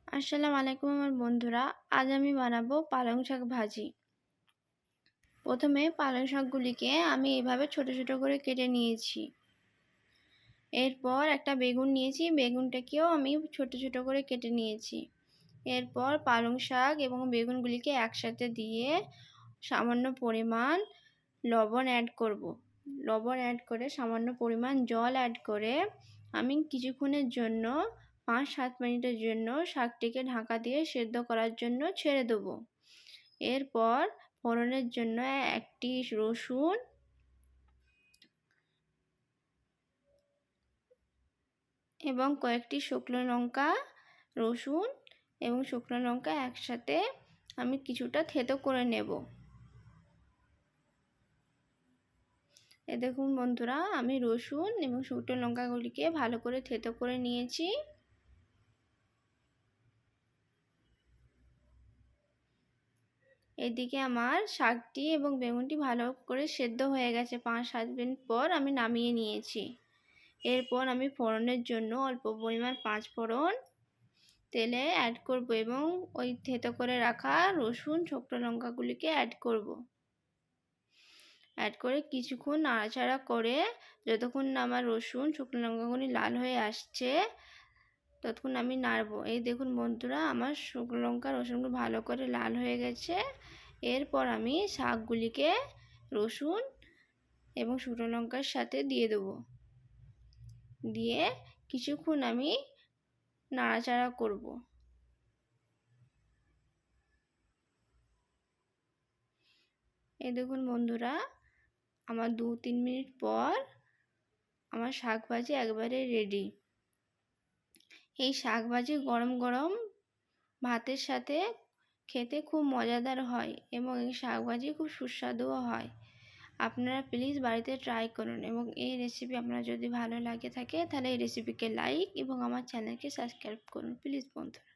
আসসালামু আলাইকুম আমার বন্ধুরা, আজ আমি বানাবো পালং শাক ভাজি। প্রথমে পালং শাকগুলিকে আমি এভাবে ছোট ছোট করে কেটে নিয়েছি। এরপর একটা বেগুন নিয়েছি, বেগুনটাকেও আমি ছোট ছোট করে কেটে নিয়েছি। এরপর পালং শাক এবং বেগুনগুলিকে একসাথে দিয়ে সামান্য পরিমাণ লবণ অ্যাড করব। লবণ অ্যাড করে সামান্য পরিমাণ জল অ্যাড করে আমি কিছুক্ষণের জন্য 5-7 মিনিটের জন্য শাকটিকে ঢাকা দিয়ে সেদ্ধ করার জন্য ছেড়ে দেবো। এরপর ফোড়নের জন্য একটি রসুন এবং কয়েকটি শুকনো লঙ্কা, রসুন এবং শুকনো লঙ্কা একসাথে আমি কিছুটা থেতো করে নেব। দেখুন বন্ধুরা, আমি রসুন এবং শুকনো লঙ্কাগুলিকে ভালো করে থেতো করে নিয়েছি। এদিকে আমার শাকটি এবং বেগুনটি ভালো করে সেদ্ধ হয়ে গেছে। 5-7 মিনিট পর আমি নামিয়ে নিয়েছি। এরপর আমি ফোড়নের জন্য অল্প পরিমাণ 5 ফোড়ন তেলে অ্যাড করব এবং ওই থেতো করে রাখা রসুন শুকনো লঙ্কাগুলিকে অ্যাড করব। অ্যাড করে কিছুক্ষণ নাড়াচাড়া করে যতক্ষণ না আমার রসুন শুকনো লঙ্কাগুলি লাল হয়ে আসছে ততক্ষণ আমি নাড়বো। এই দেখুন বন্ধুরা, আমার শুকনো লঙ্কা রসুনগুলো ভালো করে লাল হয়ে গেছে। এরপর আমি শাকগুলিকে রসুন এবং শুকনো লঙ্কার সাথে দিয়ে দেবো। দিয়ে কিছুক্ষণ আমি নাড়াচাড়া করব। এই দেখুন বন্ধুরা, আমার 2-3 মিনিট পর আমার শাক ভাজি একবারে রেডি। এই শাক ভাজি গরম গরম ভাতের সাথে খেতে খুব মজাদার হয় এবং এই শাক ভাজি খুব সুস্বাদুও হয়। আপনারা প্লিজ বাড়িতে ট্রাই করুন এবং এই রেসিপি আপনার যদি ভালো লাগে থাকে তাহলে এই রেসিপিকে লাইক এবং আমার চ্যানেলকে সাবস্ক্রাইব করুন প্লিজ বন্ধুরা।